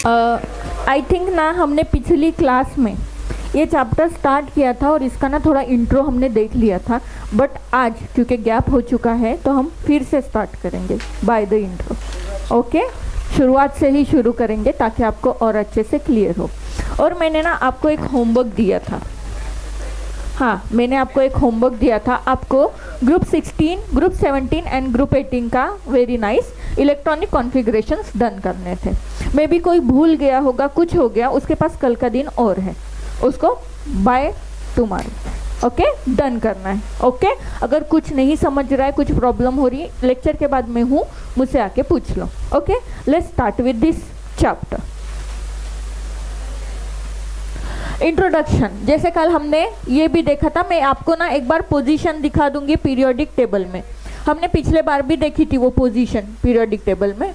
I think ना हमने पिछली क्लास में ये चैप्टर स्टार्ट किया था और इसका ना थोड़ा इंट्रो हमने देख लिया था, बट आज क्योंकि गैप हो चुका है तो हम फिर से स्टार्ट करेंगे बाय द इंट्रो। ओके, शुरुआत से ही शुरू करेंगे ताकि आपको और अच्छे से क्लियर हो। और मैंने ना आपको एक होमवर्क दिया था, हाँ मैंने आपको एक होमवर्क दिया था, आपको ग्रुप 16, ग्रुप 17 एंड ग्रुप 18 का very nice electronic configurations done करने थे। मे बी कोई भूल गया होगा, कुछ हो गया, उसके पास कल का दिन और है, उसको बाय टुमारो ओके डन करना है। ओके अगर कुछ नहीं समझ रहा है, कुछ प्रॉब्लम हो रही है, लेक्चर के बाद मैं हूँ, मुझसे आके पूछ लो। Okay let's start with this chapter. Introduction, जैसे कल हमने ये भी देखा था, मैं आपको ना एक बार पोजीशन दिखा दूंगी पीरियोडिक टेबल में। हमने पिछले बार भी देखी थी वो पोजीशन पीरियोडिक टेबल में।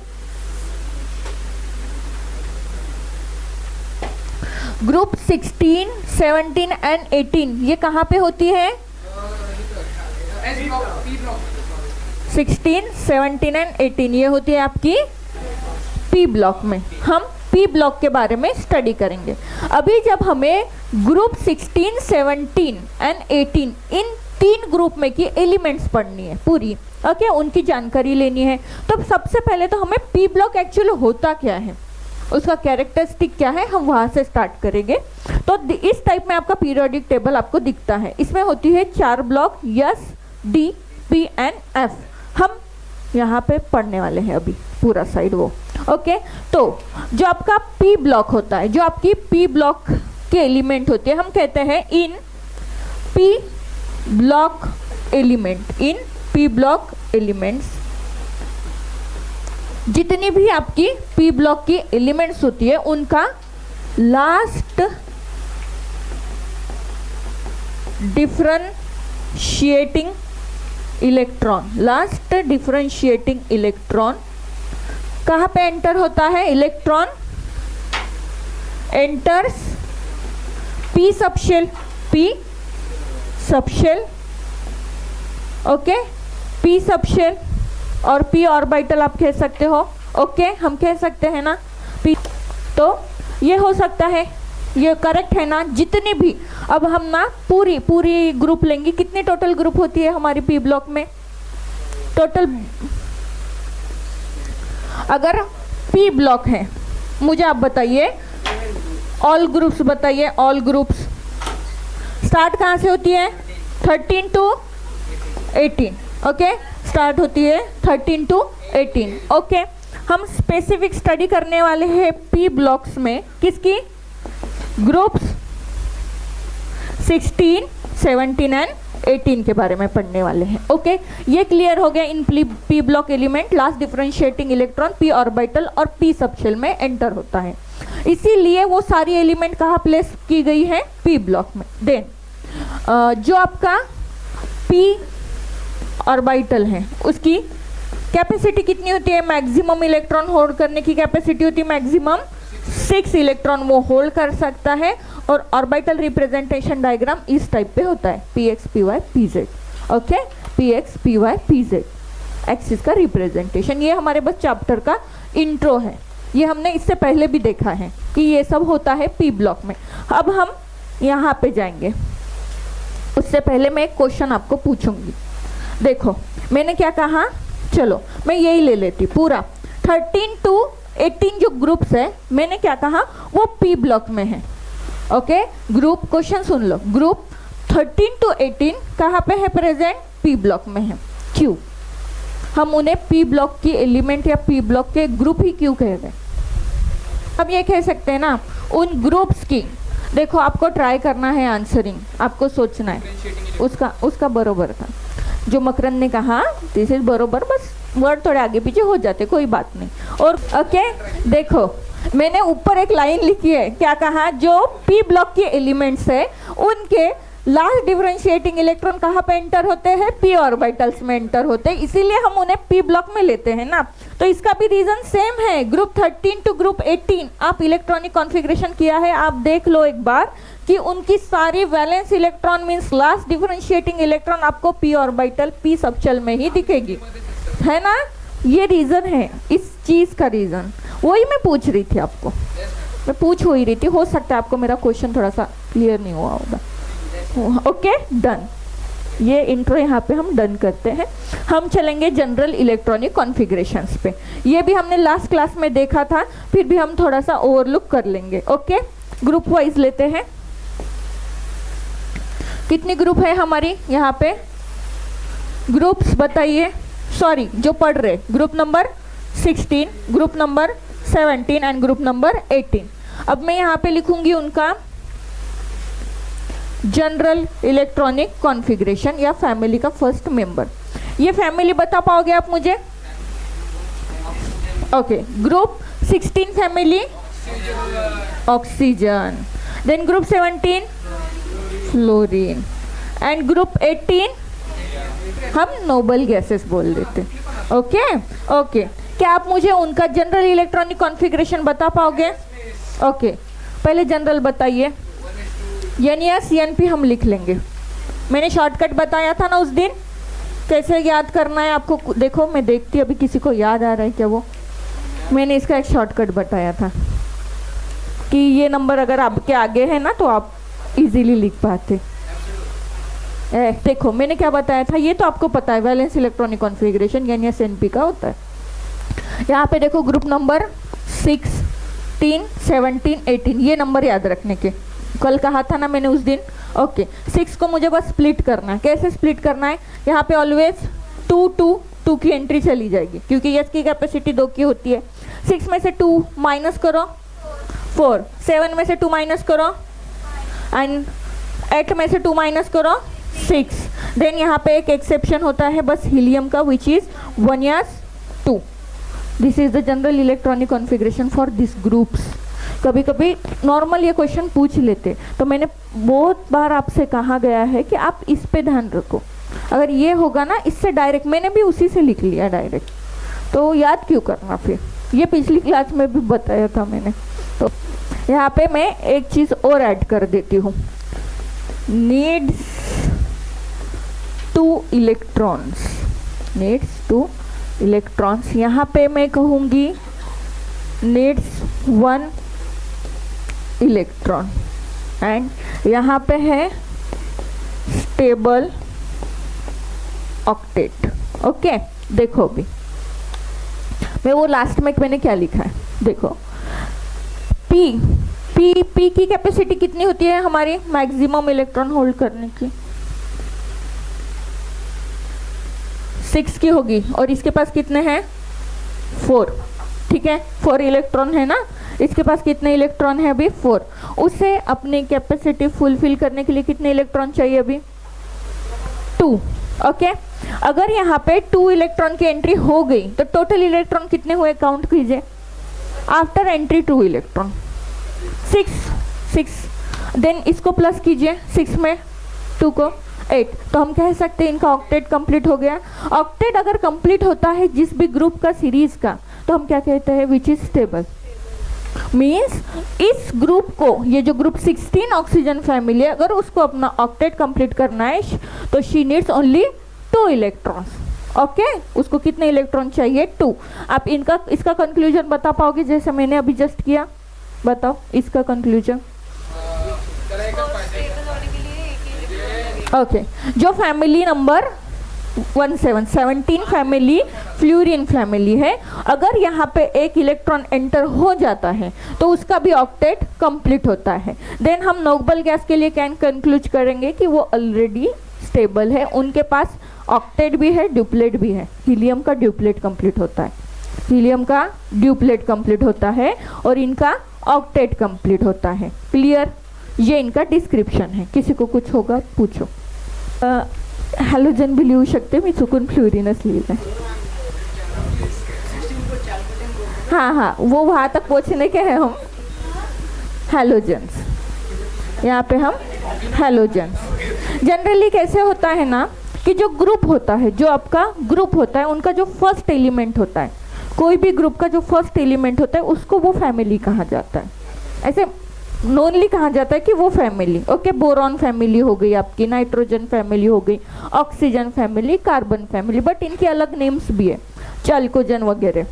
ग्रुप 16, 17 एंड 18 ये कहाँ पे होती है? 16, 17 एंड 18 ये होती है आपकी पी ब्लॉक में। हम पी ब्लॉक के बारे में स्टडी करेंगे। अभी जब हमें ग्रुप 16, 17 एंड 18 इन तीन ग्रुप में की एलिमेंट्स पढ़नी है पूरी, ओके उनकी जानकारी लेनी है। तो सबसे पहले तो हमें पी ब्लॉक एक्चुअली होता क्या है, उसका कैरेक्टरिस्टिक क्या है, हम वहाँ से स्टार्ट करेंगे। तो इस टाइप में आपका पीरियोडिक टेबल आपको दिखता है। इसमें होती है 4 block, yes, D, P and F. हम यहाँ पे पढ़ने वाले हैं अभी पूरा साइड वो। ओके तो जो आपका पी ब्लॉक होता है, जो आपकी पी ब्लॉक के एलिमेंट होती है, हम कहते हैं इन पी ब्लॉक एलिमेंट, इन पी ब्लॉक एलिमेंट्स जितनी भी आपकी पी ब्लॉक की एलिमेंट्स होती है उनका last differentiating electron, last differentiating electron कहाँ पे एंटर होता है? Electron enters P subshell, P subshell, okay P subshell और पी ऑर्बिटल आप कह सकते हो। ओके हम कह सकते हैं ना पी, तो ये हो सकता है, ये करेक्ट है ना जितनी भी। अब हम ना पूरी ग्रुप लेंगे। कितनी टोटल ग्रुप होती है हमारी पी ब्लॉक में? टोटल अगर पी ब्लॉक है, मुझे आप बताइए ऑल ग्रुप्स बताइए, ऑल ग्रुप्स स्टार्ट कहाँ से होती है? 13 to 18 ओके स्टार्ट होती है 13 to 18। ओके हम स्पेसिफिक स्टडी करने वाले हैं पी ब्लॉक्स में किसकी? ग्रुप्स 16, 17 एंड 18 के बारे में पढ़ने वाले हैं। ओके ये क्लियर हो गया। In p block element last differentiating electron p orbital और पी सबशेल में एंटर होता है, इसीलिए वो सारी एलिमेंट कहाँ प्लेस की गई है? पी ब्लॉक में। देन जो आपका पी ऑर्बिटल है उसकी कैपेसिटी कितनी होती है? मैक्सिमम इलेक्ट्रॉन होल्ड करने की कैपेसिटी होती है मैक्सिमम 6 इलेक्ट्रॉन वो होल्ड कर सकता है। और ऑर्बिटल रिप्रेजेंटेशन डायग्राम इस टाइप पे होता है, P X P Y P Z. Okay P X P Y P Z axis का रिप्रेजेंटेशन। ये हमारे बस चैप्टर का इंट्रो है, ये हमने इससे पहले भी देखा है कि ये सब होता है पी ब्लॉक में। अब हम यहाँ पे जाएंगे, उससे पहले मैं एक क्वेश्चन आपको पूछूंगी। देखो मैंने क्या कहा, चलो मैं यही ले लेती पूरा 13 to 18 जो ग्रुप्स है, मैंने क्या कहा वो पी ब्लॉक में है। Okay group question soon low, group 13 to 18 कहाँ पे है प्रेजेंट? पी ब्लॉक में है। क्यों? हम उन्हें पी ब्लॉक की एलिमेंट या पी ब्लॉक के ग्रुप ही क्यों कह रहे हैं? अब ये कह सकते हैं ना उन ग्रुप्स की, देखो आपको ट्राई करना है आंसरिंग, आपको सोचना है। उसका बरोबर था जो मकरंद ने कहा, दिस इज बरोबर, बस वर्ड थोड़े आगे पीछे हो जाते कोई बात नहीं। और ओके देखो मैंने ऊपर एक लाइन लिखी है, क्या कहा? जो पी ब्लॉक के एलिमेंट्स है उनके लास्ट डिफरेंशिएटिंग इलेक्ट्रॉन कहाँ पे एंटर होते हैं? पी ऑर्बिटल्स में एंटर होते हैं, इसीलिए हम उन्हें पी ब्लॉक में लेते हैं ना। तो इसका भी रीजन सेम है। ग्रुप 13 टू ग्रुप 18 आप इलेक्ट्रॉनिक कॉन्फ़िगरेशन किया है, आप देख लो एक बार कि उनकी सारी valence electron means last differentiating electron आपको पी ऑर्बिटल पी सबशेल में ही दिखेगी, है ना। ये रीजन है इस चीज का, रीजन वही मैं पूछ रही थी आपको। मैं पूछ हो ही रही थी, हो सकता है आपको मेरा क्वेश्चन थोड़ा सा क्लियर नहीं हुआ होगा। ओके डन, ये इंट्रो यहाँ पे हम डन करते हैं। हम चलेंगे जनरल इलेक्ट्रॉनिक कॉन्फ़िगरेशंस पे। ये भी हमने लास्ट क्लास में देखा था, फिर भी हम थोड़ा सा ओवरलुक कर लेंगे। ओके, ग्रुप वाइज लेते हैं। कितनी ग्रुप है हमारी यहाँ पे? ग्रुप्स बताइए, सॉरी जो पढ़ रहे, group number 16, group number 17 and group number 18। अब मैं यहाँ पे लिखूंगी उनका जनरल इलेक्ट्रॉनिक कॉन्फ़िगरेशन या फैमिली का फर्स्ट मेंबर। ये फैमिली बता पाओगे आप मुझे? Okay, group 16 family oxygen, then group 17 fluorine and group 18 हम नोबल गैसेस बोल देते। ओके ओके, क्या आप मुझे उनका जनरल इलेक्ट्रॉनिक कॉन्फ़िगरेशन बता पाओगे? ओके, पहले जनरल बताइए। NS NP हम लिख लेंगे, मैंने शॉर्टकट बताया था ना उस दिन, कैसे याद करना है आपको। देखो मैं देखती अभी किसी को याद आ रहा है क्या? वो मैंने इसका एक शॉर्टकट बताया था कि ये नंबर अगर आपके आगे है ना तो आप इजीली लिख पाते। देखो मैंने क्या बताया था, ये तो आपको पता है, valence electronic configuration NS NP का होता है। यहाँ पे देखो ग्रुप नंबर 16, 17, 18, ये नंबर याद रखने के, कल कहा था ना मैंने उस दिन। ओके, 6 को मुझे बस स्प्लिट करना है। कैसे स्प्लिट करना है? यहाँ पे ऑलवेज 2 की एंट्री चली जाएगी क्योंकि यस की कैपेसिटी 2 की होती है। 6 में से 2 माइनस करो 4, 7 में से 2 माइनस करो एंड 8 में से 2 माइनस करो 6। देन यहाँ पे एक एक्सेप्शन होता है बस हीलियम का, which is 1s2। This is the general electronic configuration for this groups. कभी कभी नॉर्मल ये क्वेश्चन पूछ लेते, तो मैंने बहुत बार आपसे कहा गया है कि आप इस पे ध्यान रखो। अगर ये होगा ना, इससे डायरेक्ट, मैंने भी उसी से लिख लिया डायरेक्ट, तो याद क्यों करना फिर? ये पिछली क्लास में भी बताया था मैंने। तो यहाँ पे मैं एक चीज़ और ऐड कर देती हूँ, नीड्स 2 इलेक्ट्रॉन्स, नीड्स 2 इलेक्ट्रॉन्स। यहाँ पे मैं कहूँगी नीड्स 1 इलेक्ट्रॉन एंड यहाँ पे है स्टेबल ऑक्टेट। ओके, देखो भी मैं वो लास्ट में मैंने क्या लिखा है, देखो P की कैपेसिटी कितनी होती है हमारी मैक्सिमम इलेक्ट्रॉन होल्ड करने की? 6 की होगी, और इसके पास कितने हैं? 4। ठीक है, 4 इलेक्ट्रॉन है ना, इसके पास कितने इलेक्ट्रॉन है अभी? 4। उसे अपनी कैपेसिटी फुलफिल करने के लिए कितने इलेक्ट्रॉन चाहिए अभी? 2। ओके, अगर यहाँ पे 2 इलेक्ट्रॉन की एंट्री हो गई तो टोटल इलेक्ट्रॉन कितने हुए काउंट कीजिए आफ्टर एंट्री 2 इलेक्ट्रॉन? 6। देन इसको प्लस कीजिए, 6 में 2 को 8, तो हम कह सकते हैं इनका ऑक्टेट कंप्लीट हो गया। ऑक्टेट अगर कंप्लीट होता है जिस भी ग्रुप का, सीरीज का, तो हम क्या कहते हैं? Which is stable. मीन्स इस ग्रुप को, ये जो ग्रुप 16 ऑक्सीजन फैमिली है, अगर उसको अपना ऑक्टेट कंप्लीट करना है तो she needs only 2 electrons. Okay, उसको कितने इलेक्ट्रॉन चाहिए? 2। आप इसका कंक्लूजन बता पाओगे जैसे मैंने अभी जस्ट किया? बताओ इसका कंक्लूजन। ओके, जो family number 17 family fluorine family है, अगर यहाँ पे एक इलेक्ट्रॉन एंटर हो जाता है तो उसका भी ऑक्टेट कंप्लीट होता है। देन हम नोबल गैस के लिए क्या कंक्लूड करेंगे कि वो ऑलरेडी स्टेबल है, उनके पास ऑक्टेट भी है, ड्यूप्लेट भी है। हीलियम का ड्यूप्लेट कंप्लीट होता है, हीलियम का ड्यूप्लेट कंप्लीट होता है और इनका ऑक्टेट कंप्लीट होता है। क्लियर? ये इनका डिस्क्रिप्शन है। किसी को कुछ होगा पूछो। हॅलोजन भी लिहू शकते मी, चुकून फ्लोरीनच लिहिलं। हाँ, वो वहाँ तक पहुँचने के हैं हम हैलोजेंस। यहाँ पे हम हैलोजेंस। जनरली कैसे होता है ना कि जो ग्रुप होता है, जो आपका ग्रुप होता है, उनका जो फर्स्ट एलिमेंट होता है, कोई भी ग्रुप का जो फर्स्ट एलिमेंट होता है उसको वो फैमिली कहा जाता है। ऐसे नॉनली कहा जाता है कि वो फैमिली। ओके, बोरॉन फैमिली हो गई आपकी, नाइट्रोजन फैमिली हो गई, oxygen family, carbon family, but इनके अलग नेम्स भी है, चाल्कोजन वगैरह।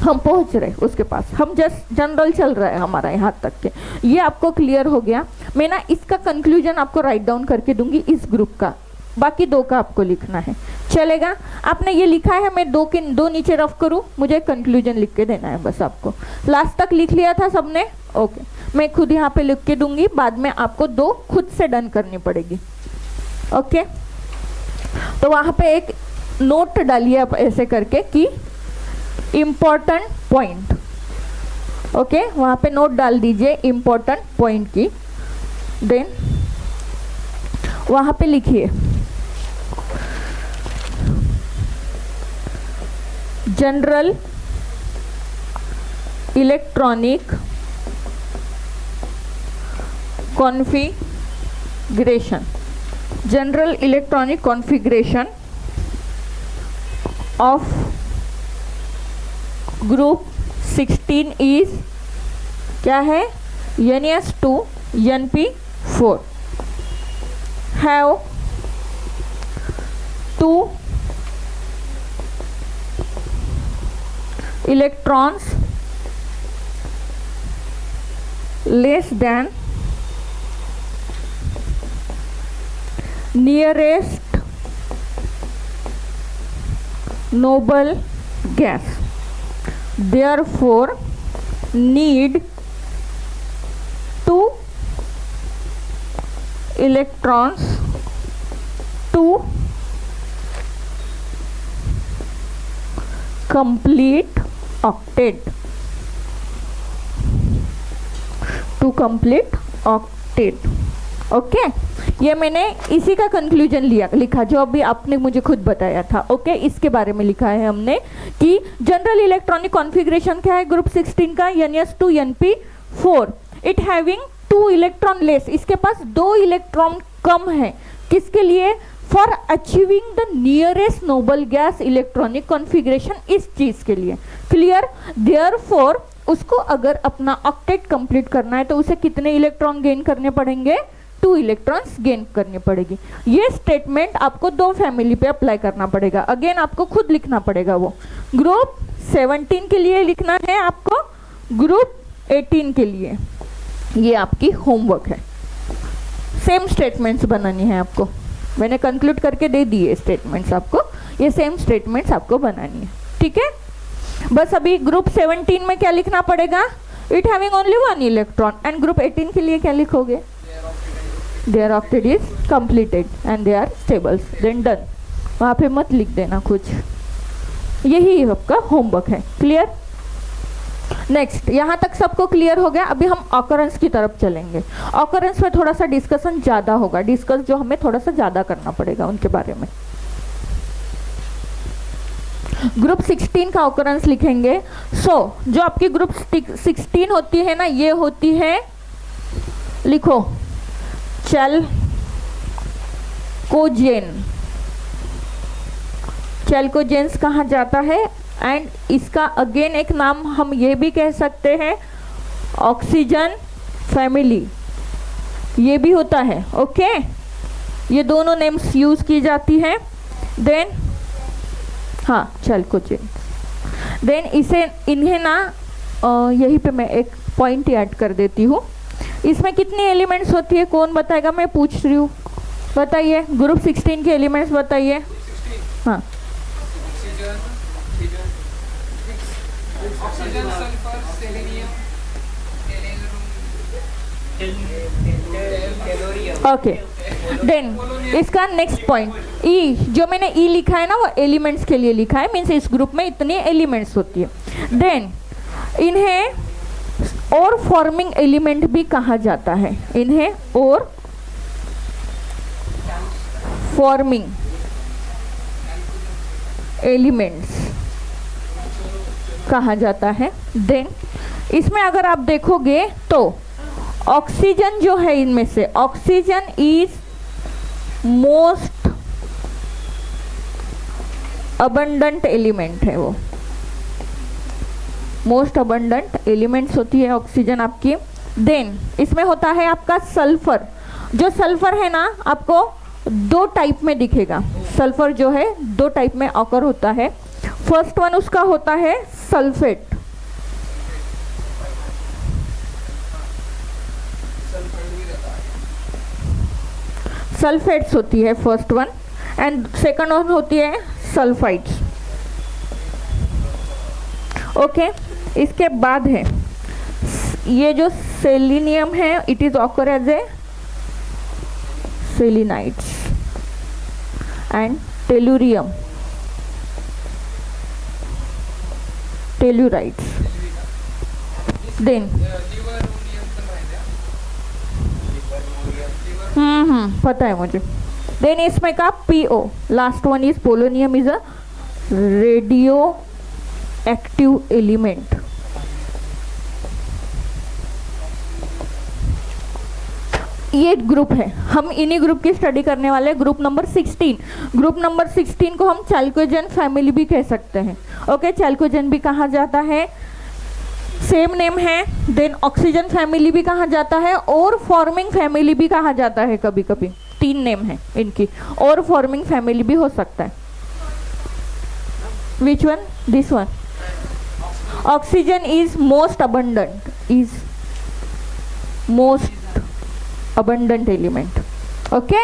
हम पहुंच रहे उसके पास, हम जस्ट जनरल चल रहा है हमारा यहाँ तक के। ये आपको क्लियर हो गया। मैं ना इसका कंक्लूजन आपको राइट डाउन करके दूंगी इस ग्रुप का, बाकी 2 का आपको लिखना है, चलेगा? आपने ये लिखा है, मैं 2 के 2 नीचे रफ करूँ, मुझे कंक्लूजन लिख के देना है बस आपको। लास्ट तक लिख लिया था सबने? ओके, मैं खुद यहाँ पे लिख के दूंगी, बाद में आपको 2 खुद से डन करनी पड़ेगी। ओके, तो वहाँ पे एक नोट डालिए आप ऐसे करके कि इम्पोर्टेंट पॉइंट। ओके, वहाँ पे नोट डाल दीजिए इम्पोर्टेंट पॉइंट की। देन वहाँ पे लिखिए general electronic configuration, general electronic configuration of group 16 is क्या है? NS2 NP4 have 2 electrons less than nearest noble gas, therefore need 2 electrons to complete octet, to complete octet। Okay, ये मैंने इसी का कंक्लूजन लिखा जो अभी आपने मुझे खुद बताया था। ओके, इसके बारे में लिखा है हमने कि जनरल इलेक्ट्रॉनिक कॉन्फ़िगरेशन क्या है ग्रुप 16 का? NS2 NP4, it having 2 electron less, इसके पास 2 इलेक्ट्रॉन कम है। किसके लिए? For achieving the nearest noble gas electronic configuration, इस चीज के लिए। क्लियर? देयरफॉर उसको अगर अपना ऑक्टेट कंप्लीट करना है तो उसे कितने इलेक्ट्रॉन गेन करने पड़ेंगे? 2 इलेक्ट्रॉन्स गेन करनी पड़ेगी। ये स्टेटमेंट आपको 2 फैमिली पे अप्लाई करना पड़ेगा। अगेन आपको खुद लिखना पड़ेगा, वो ग्रुप 17 के लिए लिखना है आपको, ग्रुप 18 के लिए। ये आपकी होमवर्क है। सेम स्टेटमेंट्स बनानी है आपको, मैंने कंक्लूड करके दे दिए स्टेटमेंट्स आपको, ये सेम स्टेटमेंट्स आपको बनानी है। ठीक है, बस अभी ग्रुप 17 में क्या लिखना पड़ेगा? It having only 1 electron. And group 18 के लिए क्या लिखोगे? Their octet is completed and they are stables, then done. वहाँ पे मत लिख देना कुछ, यही आपका होमवर्क है। क्लियर? नेक्स्ट, यहाँ तक सबको क्लियर हो गया? अभी हम ऑकरेंस की तरफ चलेंगे। ऑकरेंस में थोड़ा सा डिस्कशन ज़्यादा होगा, डिस्कस जो हमें थोड़ा सा ज़्यादा करना पड़ेगा उनके बारे में। ग्रुप 16 का ऑकरेंस लिखेंगे। जो आपकी ग्रुप 16 होती है ना, ये होती है, लिखो, चैल्कोजेन्स कहा जाता है। एंड इसका अगेन एक नाम हम ये भी कह सकते हैं, ऑक्सीजन फैमिली, ये भी होता है। ओके, ये दोनों नेम्स यूज की जाती हैं। देन हाँ, चैल्कोजेन्स। देन इन्हें ना यहीं पे मैं एक पॉइंट ऐड कर देती हूँ। इसमें कितनी एलिमेंट्स होती है? कौन बताएगा? मैं पूछ रही हूँ, बताइए। ग्रुप 16 के एलिमेंट्स बताइए। हाँ, oxygen, sulphur, selenium, okay. Then इसका नेक्स्ट पॉइंट ई, जो मैंने ई लिखा है ना, वो एलिमेंट्स के लिए लिखा है, मीन्स इस ग्रुप में इतनी एलिमेंट्स होती है। देन इन्हें और फॉर्मिंग एलिमेंट भी कहा जाता है, इन्हें और फॉर्मिंग एलिमेंट्स कहा जाता है। देन इसमें अगर आप देखोगे तो ऑक्सीजन जो है, इनमें से oxygen is most abundant element है, वो मोस्ट अबंडेंट एलिमेंट्स होती है ऑक्सीजन आपकी। देन इसमें होता है आपका सल्फर। जो सल्फर है ना, आपको 2 टाइप में दिखेगा। सल्फर जो है 2 टाइप में ऑकर होता है। फर्स्ट वन उसका होता है सल्फेट, सल्फेट्स होती है first one, and second one होती है सल्फाइड्स। ओके, इसके बाद है ये जो सेलिनियम है, it is occur as a selenites, and tellurium tellurites. Then पता है मुझे। देन इसमें का PO, last one is polonium, is a radioactive element. ये ग्रुप है, हम इन्हीं ग्रुप की स्टडी करने वाले हैं। ग्रुप नंबर 16, ग्रुप नंबर 16 को हम चैल्कोजेन फैमिली भी कह सकते हैं। ओके, चैल्कोजेन भी कहा जाता है, सेम नेम है। देन ऑक्सीजन फैमिली भी कहा जाता है, और फॉर्मिंग फैमिली भी कहा जाता है कभी कभी, 3 नेम है इनकी, और फॉर्मिंग फैमिली भी हो सकता है। Which one? This one. Oxygen is most abundant, is most abundant element. Okay,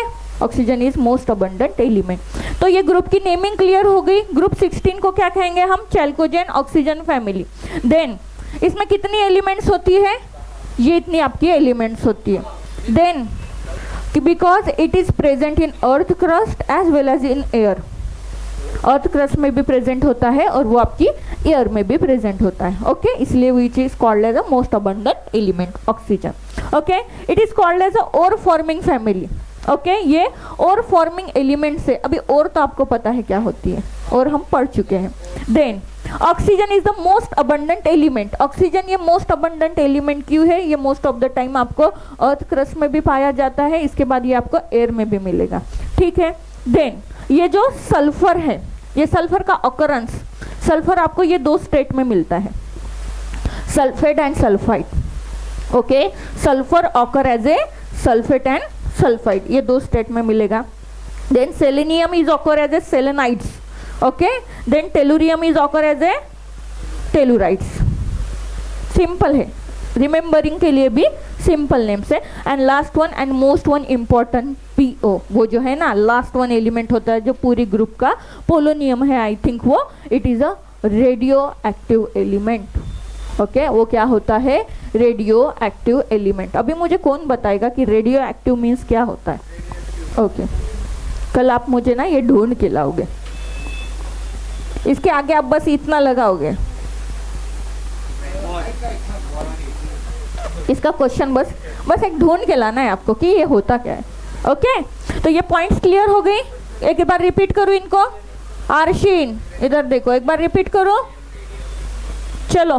oxygen is most abundant element. तो ये ग्रुप की नेमिंग क्लियर हो गई। ग्रुप 16 को क्या कहेंगे हम? चैल्कोजेन ऑक्सीजन फैमिली। देन इसमें कितनी एलिमेंट्स होती है? ये इतनी आपकी एलिमेंट्स होती है। Then because it is present in earth crust as well as in air, earth crust में भी प्रेजेंट होता है और वो आपकी एयर में भी प्रेजेंट होता है। ओके, इसलिए which is called as a most abundant element oxygen. Okay, it is called as a ore forming family. Okay, ये ओर फॉर्मिंग एलिमेंट से, अभी और तो आपको पता है क्या होती है, और हम पढ़ चुके हैं। Then oxygen is the most abundant element. Oxygen ये मोस्ट अबंडेंट एलिमेंट क्यों है? ये मोस्ट ऑफ द टाइम आपको अर्थ क्रस्ट में भी पाया जाता है, इसके बाद ये आपको एयर में भी मिलेगा। ठीक है। देन ये जो सल्फर है, ये सल्फर का ऑकरेंस, सल्फर आपको ये 2 स्टेट में मिलता है, sulphate and sulphide. Okay, sulphur occur as a sulphate and sulphide, ये 2 स्टेट में मिलेगा। Then selenium is occur as a selenides. Okay, then tellurium is occur as a tellurides. Simple है, remembering के लिए भी सिंपल नेम्स है। And last one and most one important PO, वो जो है ना लास्ट वन एलिमेंट होता है जो पूरी ग्रुप का, पोलोनियम है आई थिंक वो, it is a radioactive element. Okay, वो क्या होता है? Radio active element. अभी मुझे कौन बताएगा कि रेडियो एक्टिव मीन्स क्या होता है? ओके, कल आप मुझे ना ये ढूंढ के लाओगे, इसके आगे आप बस इतना लगाओगे, इसका क्वेश्चन बस एक ढूंढ के लाना है आपको कि ये होता क्या है। ओके, तो ये पॉइंट्स क्लियर हो गई। एक बार रिपीट करो इनको। आर्शिन इधर देखो, एक बार रिपीट करो। चलो,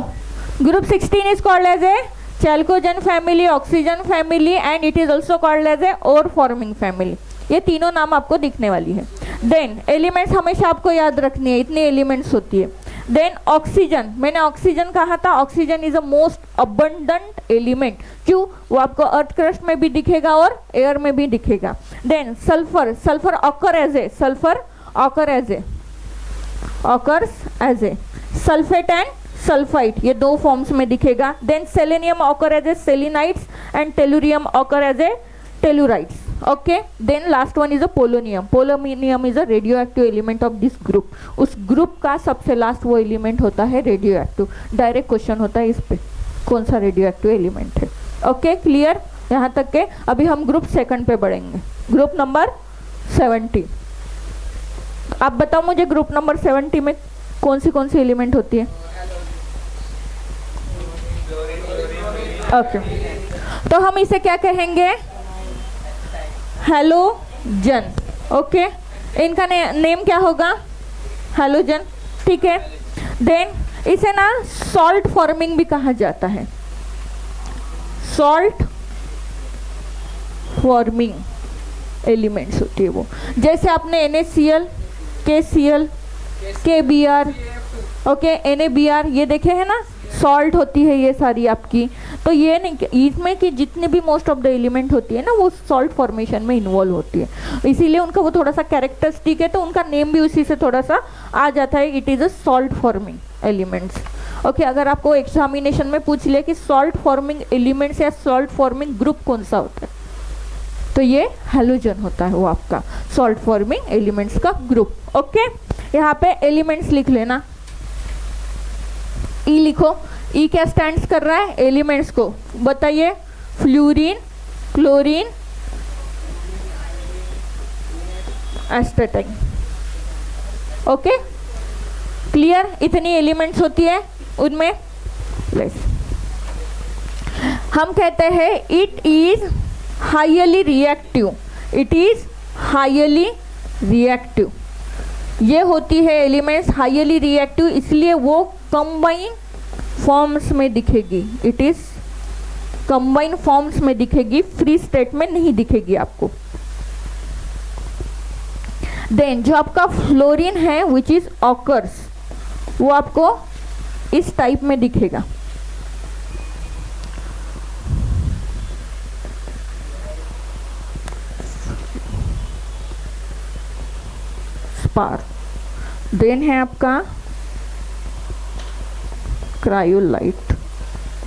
group 16 is called as a chalcogen family, oxygen family and it is also called as a ore forming family। ये तीनों नाम आपको दिखने वाली है। देन एलिमेंट्स हमेशा आपको याद रखनी है, इतनी एलिमेंट्स होती है। देन ऑक्सीजन, मैंने ऑक्सीजन कहा था, oxygen is a most abundant element. क्यों? वो आपको अर्थ क्रस्ट में भी दिखेगा और एयर में भी दिखेगा। Then sulphur, sulphur occur as a, sulphur occur as a, occurs as a sulphate and sulphide, ये 2 फॉर्म्स में दिखेगा। Then selenium occur as a selenites and tellurium occur as a tellurites. Okay, then last one is a polonium. Polonium is a radioactive element of this group. उस group का सबसे last वो element होता है radio active. Direct question होता है इस पे, कौन सा रेडियो एक्टिव एलिमेंट है। ओके, क्लियर यहाँ तक के? अभी हम ग्रुप 2 पे बढ़ेंगे, ग्रुप नंबर 70। आप बताओ मुझे ग्रुप नंबर 70 में कौन सी एलिमेंट होती है? ओके, तो हम इसे क्या कहेंगे? हैलोजन। ओके, इनका नेम क्या होगा? हैलोजन। ठीक है। देन इसे ना सॉल्ट फॉर्मिंग भी कहा जाता है, सॉल्ट फॉर्मिंग एलिमेंट्स होती है वो। जैसे आपने NaCl, KCl, KBr, okay, NaBr ये देखे हैं ना, सॉल्ट होती है ये सारी आपकी। तो ये नहीं, इसमें कि जितने भी मोस्ट ऑफ द एलिमेंट होती है ना वो सॉल्ट फॉर्मेशन में इन्वॉल्व होती है, इसीलिए उनका वो थोड़ा सा कैरेक्टरिस्टिक है, तो उनका नेम भी उसी से थोड़ा सा आ जाता है, it is a salt forming elements. Okay, अगर आपको एग्जामिनेशन में पूछ लिया कि सॉल्ट फॉर्मिंग एलिमेंट्स या सॉल्ट फॉर्मिंग ग्रुप कौन सा होता है, तो ये हैलोजन होता है, वो आपका सॉल्ट फॉर्मिंग एलिमेंट्स का ग्रुप। ओके, यहाँ पे एलिमेंट्स लिख लेना, ई लिखो। ई क्या स्टैंड्स कर रहा है? एलिमेंट्स को बताइए, fluorine, chlorine, astatine. Okay, clear? इतनी एलिमेंट्स होती है उनमें। हम कहते हैं it is highly reactive, it is highly reactive. ये होती है एलिमेंट्स हाईली रिएक्टिव, इसलिए वो कंबाइन फॉर्म्स में दिखेगी, इट इज कंबाइन फॉर्म्स में दिखेगी, फ्री स्टेट में नहीं दिखेगी आपको। देन जो आपका फ्लोरीन है विच इज ऑकर्स, वो आपको इस टाइप में दिखेगा। स्पार। देन है आपका क्रायोलाइट,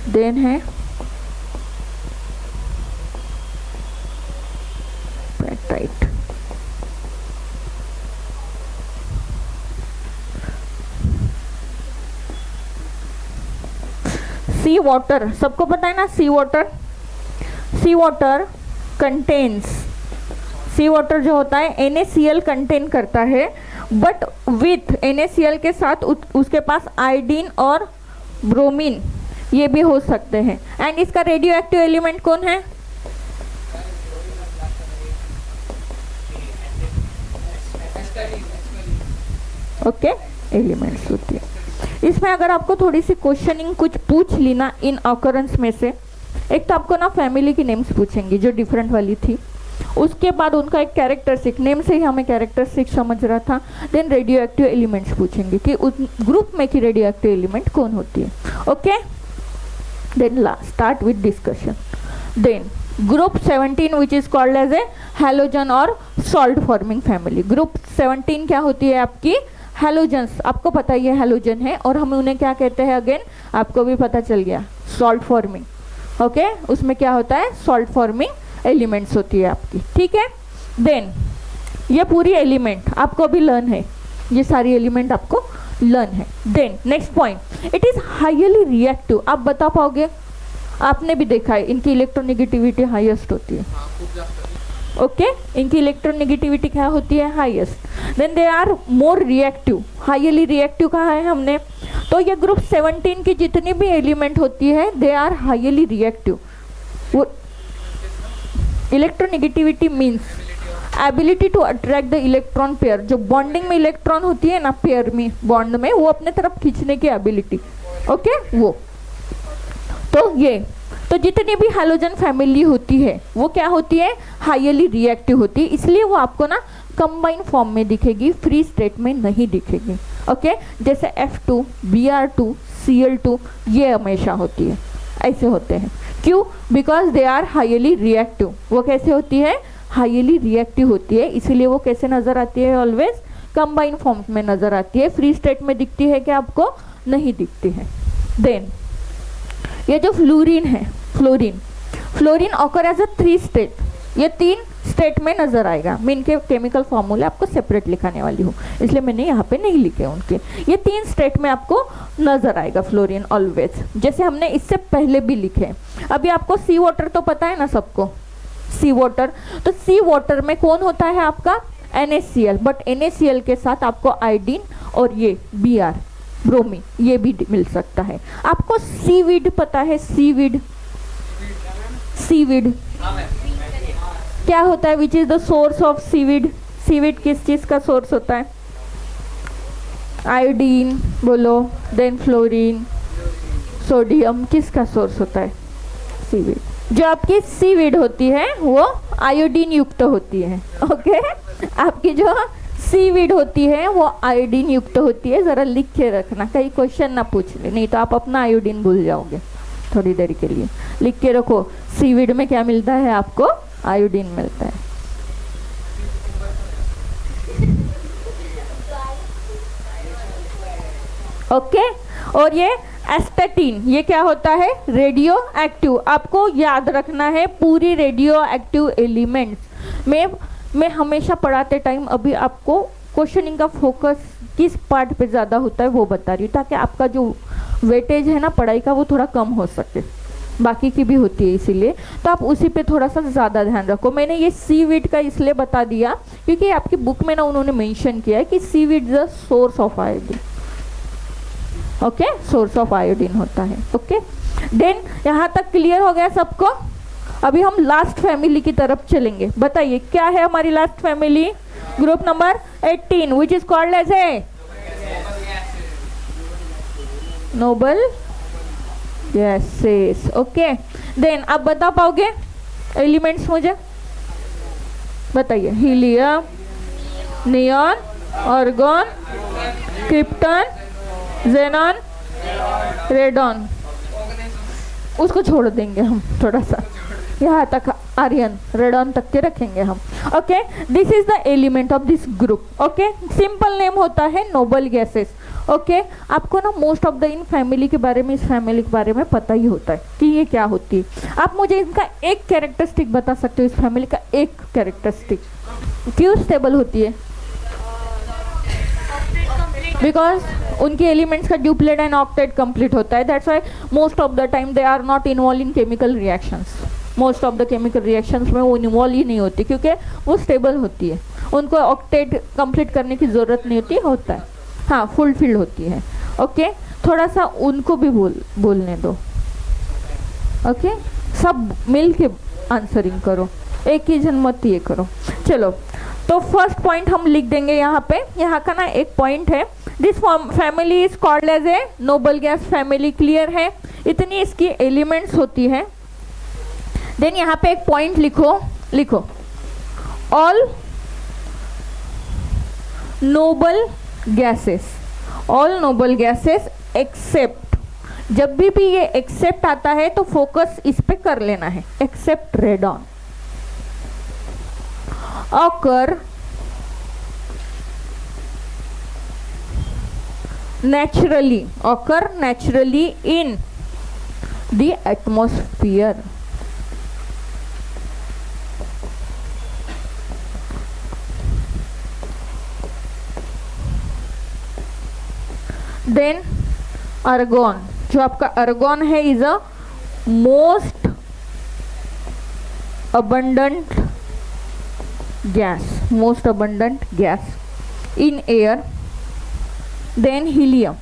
देन है पेटाइट। सी वाटर, सबको पता है ना सी वाटर? सी वाटर कंटेन्स, सी वाटर जो होता है NaCl कंटेन करता है, बट विथ NaCl के साथ उसके पास आयोडीन और ब्रोमीन ये भी हो सकते हैं। एंड इसका रेडियो एक्टिव एलिमेंट कौन है? ओके, एलिमेंट्स होती है। इसमें अगर आपको थोड़ी सी क्वेश्चनिंग कुछ पूछ ली ना इन ऑकरेंस में से, एक तो आपको ना फैमिली की नेम्स पूछेंगी जो डिफरेंट वाली थी, उसके बाद उनका एक कैरेक्टरिस्टिक, नेम से ही हमें कैरेक्टरिस्टिक समझ रहा था। देन रेडियो एक्टिव एलिमेंट्स पूछेंगे कि उस ग्रुप में की रेडियो एक्टिव एलिमेंट कौन होती है। Okay, then start with discussion. Then group 17 which is called as a halogen और सॉल्ट फॉर्मिंग फैमिली। ग्रुप 17 क्या होती है आपकी? हैलोजन्स। आपको पता ही है हैलोजन है, और हम उन्हें क्या कहते हैं? अगेन आपको भी पता चल गया, सॉल्ट फॉर्मिंग। ओके, उसमें क्या होता है? सॉल्ट फॉर्मिंग एलिमेंट्स होती है आपकी, ठीक है। देन ये पूरी एलिमेंट आपको भी लर्न है, ये सारी एलिमेंट आपको लर्न है। Then next point, it is highly reactive. आप बता पाओगे? आपने भी देखा है इनकी इलेक्ट्रोनेगेटिविटी हाईएस्ट होती है। ओके, इनकी इलेक्ट्रोनेगेटिविटी क्या होती है? Highest. Then they are more reactive. Highly reactive कहा है हमने, तो ये ग्रुप 17 की जितनी भी एलिमेंट होती है दे आर हाईली रिएक्टिव। वो electronegativity means ability to attract the electron pair. जो बॉन्डिंग में इलेक्ट्रॉन होती है ना, पेयर में, बॉन्ड में, वो अपने तरफ खींचने की एबिलिटी। ओके, वो तो ये तो जितनी भी हैलोजन फैमिली होती है वो क्या होती है? हाईली रिएक्टिव होती है, इसलिए वो आपको ना कंबाइन फॉर्म में दिखेगी, फ्री स्टेट में नहीं दिखेगी। ओके, जैसे F2, Br2, Cl2 ये हमेशा होती है, ऐसे होते हैं। क्यों? Because they are highly reactive. वो कैसे होती है? हाईली रिएक्टिव होती है, इसीलिए वो कैसे नजर आती है? ऑलवेज कंबाइन फॉर्म में नजर आती है, फ्री स्टेट में दिखती है क्या आपको? नहीं दिखती है। देन ये जो फ्लोरीन है, fluorine occur as a 3 state, ये 3 स्टेट में नजर आएगा। मैं इनके केमिकल फॉर्मूले आपको सेपरेट लिखाने वाली हूँ, इसलिए मैंने यहाँ पे नहीं लिखे उनके। ये 3 स्टेट में आपको नजर आएगा फ्लोरीन ऑलवेज, जैसे हमने इससे पहले भी लिखे। अभी आपको सी वाटर तो पता है ना सबको, सी वाटर। तो सी वाटर में कौन होता है आपका? NaCl, बट NaCl के साथ आपको आयोडीन और ये Br, ब्रोमीन, ये भी मिल सकता है। आपको सीवीड पता है? सीवीड क्या होता है? Which is the source of seaweed? Seaweed किस चीज का सोर्स होता है? आयोडीन बोलो, देन फ्लोरीन, सोडियम, किसका सोर्स होता है? सीवीड। जो आपकी सीवीड होती है वो आयोडीन युक्त होती है। ओके, आपकी जो सीवीड होती है वो आयोडीन युक्त होती है, ज़रा लिख के रखना, कहीं क्वेश्चन ना पूछ ले, नहीं तो आप अपना आयोडीन भूल जाओगे थोड़ी देर के लिए। लिख के रखो, सीवीड में क्या मिलता है आपको, आयोडीन मिलता है। ओके और ये एस्टेटिन, ये क्या होता है, रेडियो एक्टिव। आपको याद रखना है पूरी रेडियो एक्टिव एलिमेंट्स में मैं हमेशा पढ़ाते टाइम अभी आपको क्वेश्चनिंग का फोकस किस पार्ट पे ज़्यादा होता है वो बता रही हूँ, ताकि आपका जो वेटेज है ना पढ़ाई का वो थोड़ा कम हो सके, बाकी की भी होती है इसीलिए, तो आप उसी पे थोड़ा सा ज़्यादा ध्यान रखो। मैंने ये सीवीड का इसलिए बता दिया क्योंकि आपकी बुक में ना उन्होंने मेंशन किया है कि seaweed is the source of iodine. Okay, source of iodine होता है। ओके देन यहाँ तक क्लियर हो गया सबको। अभी हम लास्ट फैमिली की तरफ चलेंगे। बताइए क्या है हमारी last family, group number 18 which is called as a noble gases. Okay then आप बता पाओगे एलिमेंट्स मुझे, बताइए। Helium, neon, argon, krypton, xenon, radon. उसको छोड़ देंगे हम थोड़ा सा, यहाँ तक आर्यन रेडॉन तक के रखेंगे हम। Okay this is the element of this group. Okay simple name होता है नोबल गैसेस। ओके आपको ना most of the in family के बारे में, इस फैमिली के बारे में पता ही होता है कि ये क्या होती है। आप मुझे इनका एक कैरेक्टरिस्टिक बता सकते हो, इस फैमिली का एक कैरेक्टरिस्टिक, क्यों स्टेबल होती है? बिकॉज उनके एलिमेंट्स का ड्यूप्लेट एंड ऑक्टेट कंप्लीट होता है, that's why most of the time they are not involve in chemical reactions. Most of the chemical reactions में वो इन्वॉल्व ही नहीं होती क्योंकि वो स्टेबल होती है, उनको ऑक्टेट कंप्लीट करने की ज़रूरत नहीं होती, होता है हाँ फुलफिल्ड होती है। ओके थोड़ा सा उनको भी बोलने दो। ओके सब मिल के आंसरिंग करो, एक ही जन मत ये करो। चलो तो फर्स्ट पॉइंट हम लिख देंगे यहाँ पे, यहाँ का ना एक पॉइंट है, this family is called as a noble gas family. Clear है? इतनी इसकी एलिमेंट्स होती है। देन यहाँ पे एक पॉइंट लिखो ऑल नोबल गैसेस एक्सेप्ट, जब भी ये एक्सेप्ट आता है तो फोकस इस पे कर लेना है, except radon occur naturally in the atmosphere. Then argon, जो आपका argon है is a most abundant gas in air. Then helium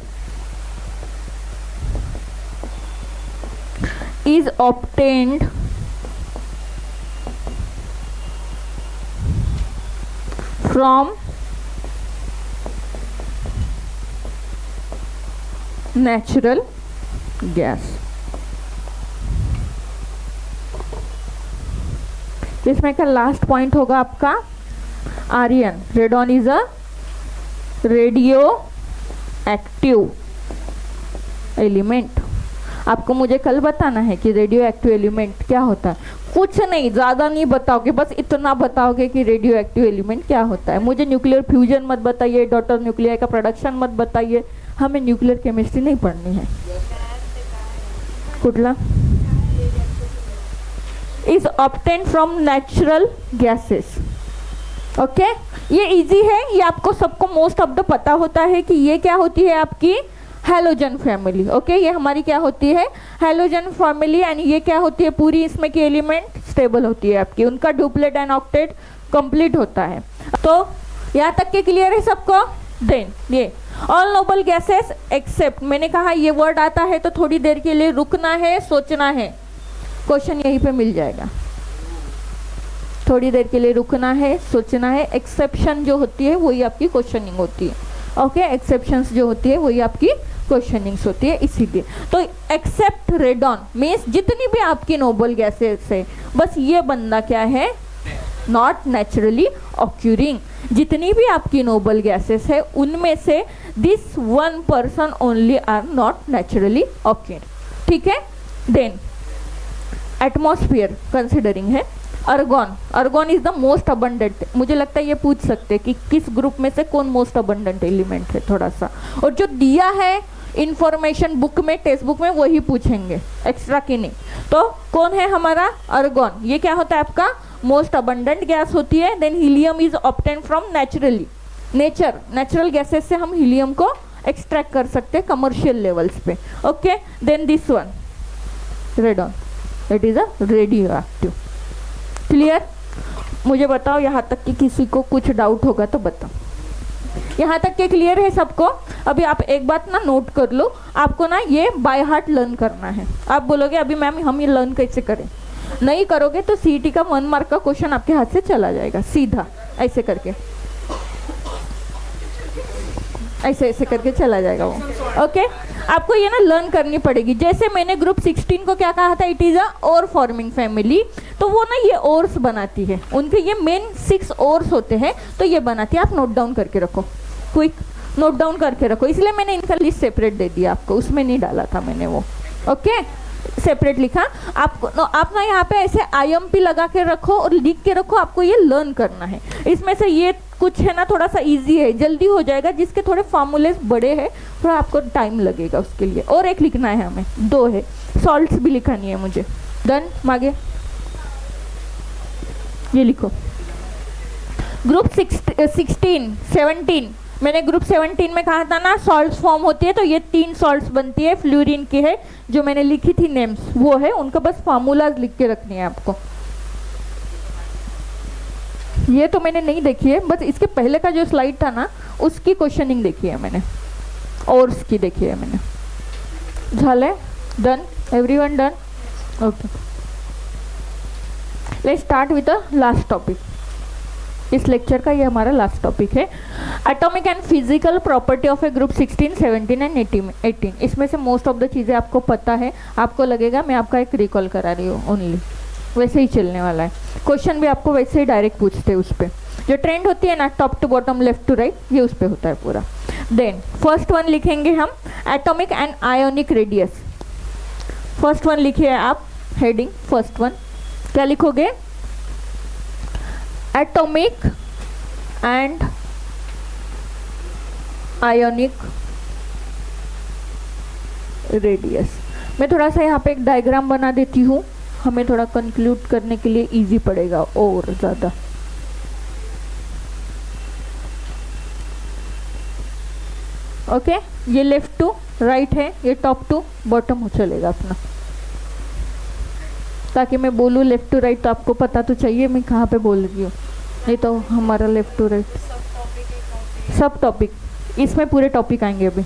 is obtained from natural gas. इसमें का लास्ट पॉइंट होगा आपका आर्यन। Radon is a radioactive element. आपको मुझे कल बताना है कि रेडियो एक्टिव एलिमेंट क्या होता है, कुछ नहीं, ज़्यादा नहीं बताओगे, बस इतना बताओगे कि रेडियो एक्टिव एलिमेंट क्या होता है। मुझे न्यूक्लियर फ्यूजन मत बताइए, डॉटर न्यूक्लियर का प्रोडक्शन मत बताइए, हमें न्यूक्लियर केमिस्ट्री नहीं पढ़नी है। कुठला is obtained from natural gases. Okay ये इजी है, ये आपको सबको मोस्ट ऑफ द पता होता है कि ये क्या होती है आपकी हैलोजन फैमिली। ओके ये हमारी क्या होती है, हैलोजन फैमिली। एंड ये क्या होती है, पूरी इसमें की एलिमेंट स्टेबल होती है आपकी, उनका डुप्लेट एंड ऑक्टेट कंप्लीट होता है। तो यहाँ तक के क्लियर है सबको? देन ये ऑल नोबल गैसेस एक्सेप्ट, मैंने कहा ये वर्ड आता है तो थोड़ी देर के लिए रुकना है, सोचना है, क्वेश्चन यहीं पे मिल जाएगा। थोड़ी देर के लिए रुकना है, सोचना है। एक्सेप्शन जो होती है वही आपकी क्वेश्चनिंग होती है। ओके एक्सेप्शंस जो होती है वही आपकी क्वेश्चनिंग्स होती है, इसीलिए तो एक्सेप्ट रेडॉन मीन्स जितनी भी आपकी नोबल गैसेस है, बस ये बंदा क्या है, नॉट नेचुरली ऑक्यूरिंग। जितनी भी आपकी नोबल गैसेस है उनमें से this 1% only are not naturally occurring. ठीक है। देन एटमॉस्फेयर कंसिडरिंग है argon. Argon is the most abundant. मुझे लगता है ये पूछ सकते हैं कि किस ग्रुप में से कौन मोस्ट अबंडेंट एलिमेंट है थोड़ा सा, और जो दिया है इंफॉर्मेशन बुक में, टेक्स्ट बुक में, वही पूछेंगे, एक्स्ट्रा की नहीं। तो कौन है हमारा अर्गॉन। ये क्या होता है आपका मोस्ट अबंडेंट गैस होती है। Then helium is obtain from naturally, natural gases से हम हीलियम को एक्सट्रैक्ट कर सकते हैं कमर्शियल लेवल्स पे। Okay. Then this one radon, it is a radioactive. Clear. मुझे बताओ यहाँ तक कि किसी को कुछ डाउट होगा तो बताओ। यहाँ तक के क्लियर है सबको। अभी आप एक बात ना नोट कर लो, आपको ना ये बाय हार्ट लर्न करना है। आप बोलोगे अभी मैम हम ये लर्न कैसे करें, नहीं करोगे तो सीईटी का 1 मार्क का क्वेश्चन आपके हाथ से चला जाएगा सीधा, ऐसे करके, ऐसे ऐसे करके चला जाएगा वो। ओके। आपको ये ना लर्न करनी पड़ेगी। जैसे मैंने ग्रुप 16 को क्या कहा था, it is a ore forming family, तो वो ना ये ओर्स बनाती है, उनके ये मेन 6 ओर्स होते हैं, तो ये बनाती है। आप नोट डाउन करके रखो, क्विक नोट डाउन करके रखो। इसलिए मैंने इनका लिस्ट सेपरेट दे दिया आपको, उसमें नहीं डाला था मैंने वो। ओके, सेपरेट लिखा। आपको आप ना यहाँ पे ऐसे IMP लगा के रखो और लिख के रखो, आपको ये लर्न करना है। इसमें से ये कुछ है ना थोड़ा सा इजी है, जल्दी हो जाएगा। जिसके थोड़े फॉर्मूले बड़े हैं थोड़ा आपको टाइम लगेगा उसके लिए। और एक लिखना है हमें, 2 है, सॉल्ट्स भी लिखानी है मुझे। डन। मागे ये लिखो। ग्रुप 16 17 मैंने ग्रुप 17 में कहा था ना सॉल्ट्स फॉर्म होती है, तो ये 3 सॉल्ट्स बनती है। फ्लोरीन की है जो मैंने लिखी थी नेम्स, वो है, उनका बस फार्मूलाज लिख के रखनी है आपको। ये तो मैंने नहीं देखी है, बस इसके पहले का जो स्लाइड था ना उसकी क्वेश्चनिंग देखी है मैंने, और उसकी देखी है मैंने। झाले। Done. Everyone done. Okay, let's start with the last topic. इस लेक्चर का ये हमारा लास्ट टॉपिक है, atomic and physical property of A group 16 17 and 18। इसमें से मोस्ट ऑफ द चीज़ें आपको पता है, आपको लगेगा मैं आपका एक रिकॉल करा रही हूँ ओनली, वैसे ही चलने वाला है। क्वेश्चन भी आपको वैसे ही डायरेक्ट पूछते हैं उस पर, जो ट्रेंड होती है ना top to bottom left to right, ये उस पर होता है पूरा। देन फर्स्ट वन लिखेंगे हम atomic and ionic radius. First one लिखिए आप, हेडिंग फर्स्ट वन क्या लिखोगे, एटॉमिक एंड आयोनिक रेडियस। मैं थोड़ा सा यहाँ पे एक डायग्राम बना देती हूँ, हमें थोड़ा कंक्लूड करने के लिए इजी पड़ेगा और ज़्यादा। ओके, ये लेफ्ट टू राइट है, ये टॉप टू बॉटम हो चलेगा अपना, ताकि मैं बोलूँ लेफ्ट टू राइट तो आपको पता तो चाहिए मैं कहाँ पे बोल रही हूँ। नहीं तो हमारा लेफ्ट टू राइट सब टॉपिक, इसमें पूरे टॉपिक आएंगे अभी।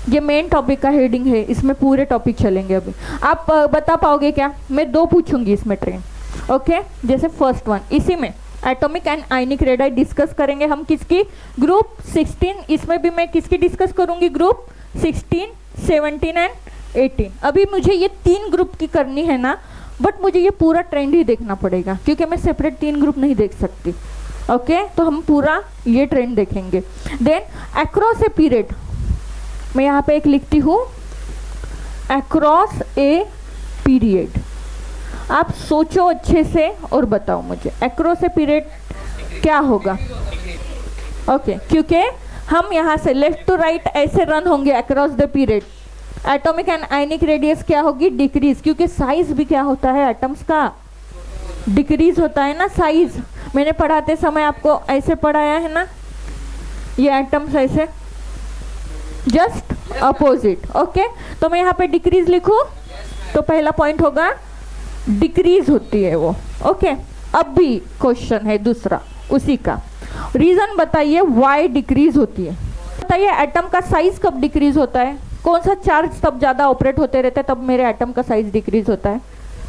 ये मेन टॉपिक का हेडिंग है, इसमें पूरे टॉपिक चलेंगे अभी। आप बता पाओगे क्या? मैं 2 पूछूंगी इसमें ट्रेंड। ओके, जैसे फर्स्ट वन, इसी में atomic and ionic radius discuss करेंगे हम किसकी, ग्रुप 16। इसमें भी मैं किसकी डिस्कस करूंगी, ग्रुप 16 17 एंड 18। अभी मुझे ये 3 ग्रुप की करनी है ना, बट मुझे ये पूरा ट्रेंड ही देखना पड़ेगा क्योंकि मैं सेपरेट 3 ग्रुप नहीं देख सकती। ओके, तो हम पूरा ये ट्रेंड देखेंगे। देन अक्रॉस ए पीरियड, मैं यहाँ पे एक लिखती हूँ, अक्रॉस ए पीरियड। आप सोचो अच्छे से और बताओ मुझे अक्रॉस ए पीरियड क्या होगा। ओके, क्योंकि हम यहाँ से लेफ्ट टू राइट ऐसे रन होंगे across the period. Atomic and ionic radius क्या होगी, डिक्रीज, क्योंकि साइज भी क्या होता है एटम्स का, डिक्रीज होता है ना साइज। मैंने पढ़ाते समय आपको ऐसे पढ़ाया है ना, ये एटम्स ऐसे जस्ट अपोजिट। ओके, तो मैं यहाँ पे डिक्रीज लिखूँ तो पहला पॉइंट होगा डिक्रीज होती है वो। ओके, अब भी क्वेश्चन है दूसरा उसी का, रीजन बताइए वाई डिक्रीज होती है। बताइए एटम का साइज कब डिक्रीज होता है, कौन सा चार्ज तब ज़्यादा ऑपरेट होते रहते हैं तब मेरे एटम का साइज डिक्रीज होता है,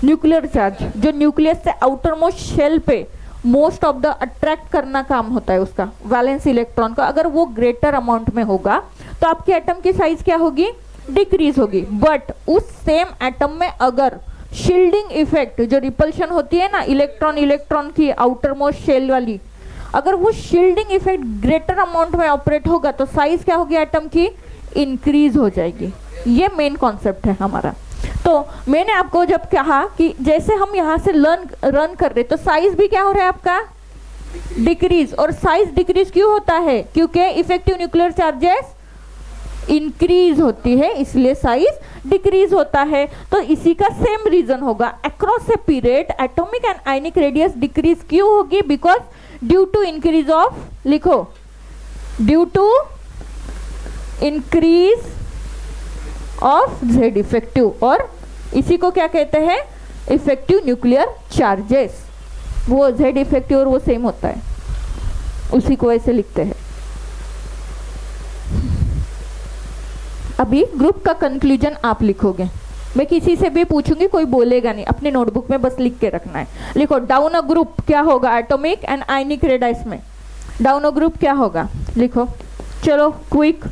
न्यूक्लियर चार्ज, जो न्यूक्लियस से आउटर मोस्ट शेल पे मोस्ट ऑफ द अट्रैक्ट करना काम होता है उसका, वैलेंस इलेक्ट्रॉन का। अगर वो ग्रेटर अमाउंट में होगा तो आपके एटम की साइज क्या होगी, डिक्रीज होगी। बट उस सेम एटम में अगर शील्डिंग इफेक्ट, जो रिपल्शन होती है ना इलेक्ट्रॉन इलेक्ट्रॉन की आउटर मोस्ट शेल वाली, अगर वो शील्डिंग इफेक्ट ग्रेटर अमाउंट में ऑपरेट होगा तो साइज क्या होगी एटम की, इंक्रीज हो जाएगी। ये मेन कॉन्सेप्ट है हमारा। तो मैंने आपको जब कहा कि जैसे हम यहाँ से रन कर रहे तो साइज भी क्या हो रहा है आपका, डिक्रीज। और साइज डिक्रीज क्यों होता है, क्योंकि इफेक्टिव न्यूक्लियर चार्जेस इंक्रीज होती है, इसलिए साइज डिक्रीज होता है। तो इसी का सेम रीजन होगा, across a period atomic and ionic radius decrease क्यों होगी, because due to increase of, लिखो, due to increase of Z effective, और इसी को क्या कहते हैं, इफेक्टिव न्यूक्लियर चार्जेस। वो जेड इफेक्टिव और वो सेम होता है, उसी को ऐसे लिखते हैं। अभी ग्रुप का कंक्लूजन आप लिखोगे, मैं किसी से भी पूछूंगी, कोई बोलेगा नहीं, अपने नोटबुक में बस लिख के रखना है। लिखो डाउन अ ग्रुप क्या होगा एटॉमिक एंड आयनिक रेडियस में, डाउन अ ग्रुप क्या होगा, लिखो। चलो क्विक,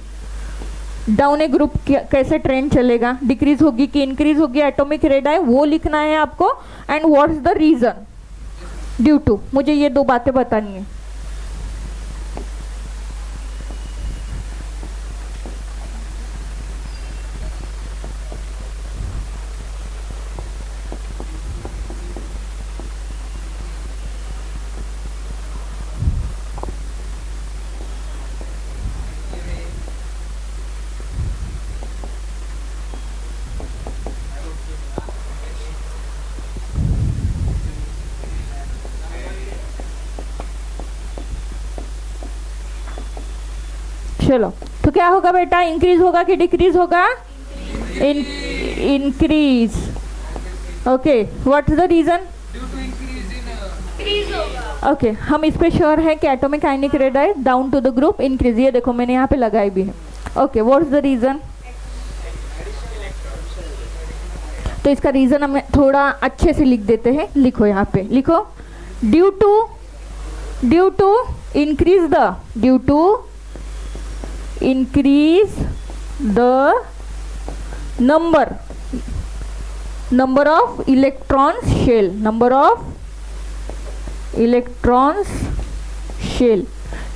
डाउन ए ग्रुप कैसे ट्रेंड चलेगा, डिक्रीज होगी कि इंक्रीज होगी एटॉमिक रेडियस, वो लिखना है आपको। And what's the reason, due to, मुझे ये दो बातें बतानी है। चलो, तो क्या होगा बेटा, इंक्रीज होगा कि डिक्रीज होगा, increase. Okay, what is the reason, okay, हम इस पे श्योर है कि atomic ionic radius down to the group increase, ये देखो मैंने यहाँ पे लगाई भी है। Okay, what is the reason, तो इसका रीजन हम थोड़ा अच्छे से लिख देते हैं, लिखो यहाँ पे, लिखो due to increase the, due to increase the number of electrons shell, number of electrons shell।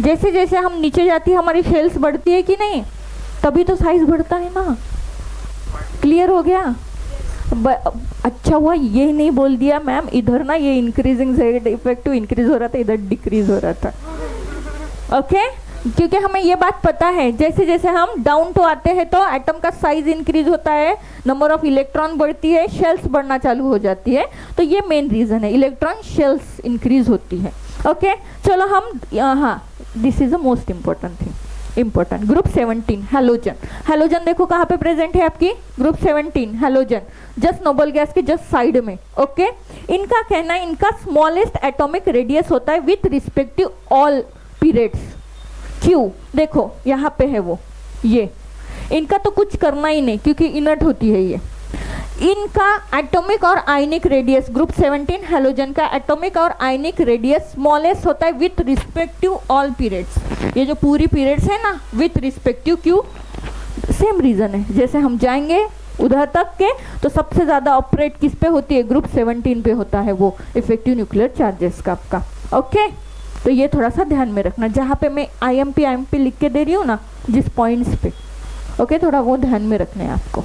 जैसे जैसे हम नीचे जाती है हमारी शेल्स बढ़ती है कि नहीं, तभी तो साइज बढ़ता है ना। क्लियर हो गया, अच्छा हुआ ये नहीं बोल दिया मैम, इधर ना ये इंक्रीजिंग जेड इफेक्टिव इंक्रीज हो रहा था, इधर डिक्रीज हो रहा था। ओके, क्योंकि हमें ये बात पता है जैसे जैसे हम डाउन टू आते हैं तो एटम का साइज इंक्रीज होता है, नंबर ऑफ इलेक्ट्रॉन बढ़ती है, शेल्स बढ़ना चालू हो जाती है। तो ये मेन रीजन है, इलेक्ट्रॉन शेल्स इंक्रीज होती है। ओके, चलो हम, हाँ, this is the most important thing, important. Group 17 halogen, halogen देखो कहाँ पे प्रेजेंट है आपकी, group 17 halogen, just noble gas के जस्ट साइड में। ओके, इनका कहना है इनका स्मॉलेस्ट एटॉमिक रेडियस होता है विथ रिस्पेक्टिव ऑल पीरियड्स। क्यों, देखो यहाँ पे है वो, ये इनका तो कुछ करना ही नहीं क्योंकि इनर्ट होती है ये। इनका एटॉमिक और आयनिक रेडियस, ग्रुप 17 हैलोजन का एटॉमिक और आयनिक रेडियस स्मॉलेस्ट होता है विथ रिस्पेक्टिव ऑल पीरियड्स। ये जो पूरी पीरियड्स है ना विथ रिस्पेक्टिव, क्यों, सेम रीजन है, जैसे हम जाएंगे उधर तक के तो सबसे ज़्यादा ऑपरेट किस पे होती है, ग्रुप 17 पे होता है वो इफेक्टिव न्यूक्लियर चार्जेस का आपका। ओके, तो ये थोड़ा सा ध्यान में रखना, जहाँ पे मैं IMP लिख के दे रही हूँ ना जिस पॉइंट्स पे, ओके, थोड़ा वो ध्यान में रखना है आपको।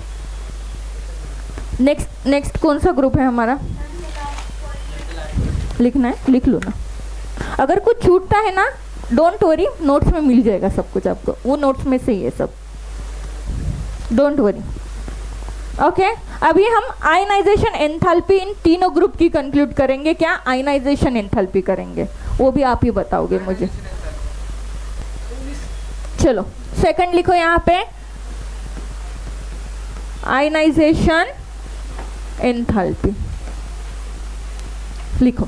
नेक्स्ट कौन सा ग्रुप है हमारा, लिखना है, लिख लो ना। अगर कुछ छूटता है ना, डोंट वरी, नोट्स में मिल जाएगा सब कुछ आपको, वो नोट्स में से ही है सब, डोंट वरी। ओके, अभी हम आयनाइजेशन एंथैल्पी इन तीनों ग्रुप की कंक्लूड करेंगे। क्या आयनाइजेशन एंथैल्पी करेंगे, वो भी आप ही बताओगे मुझे। चलो सेकंड लिखो यहाँ पे, आयनाइजेशन एंथैल्पी लिखो।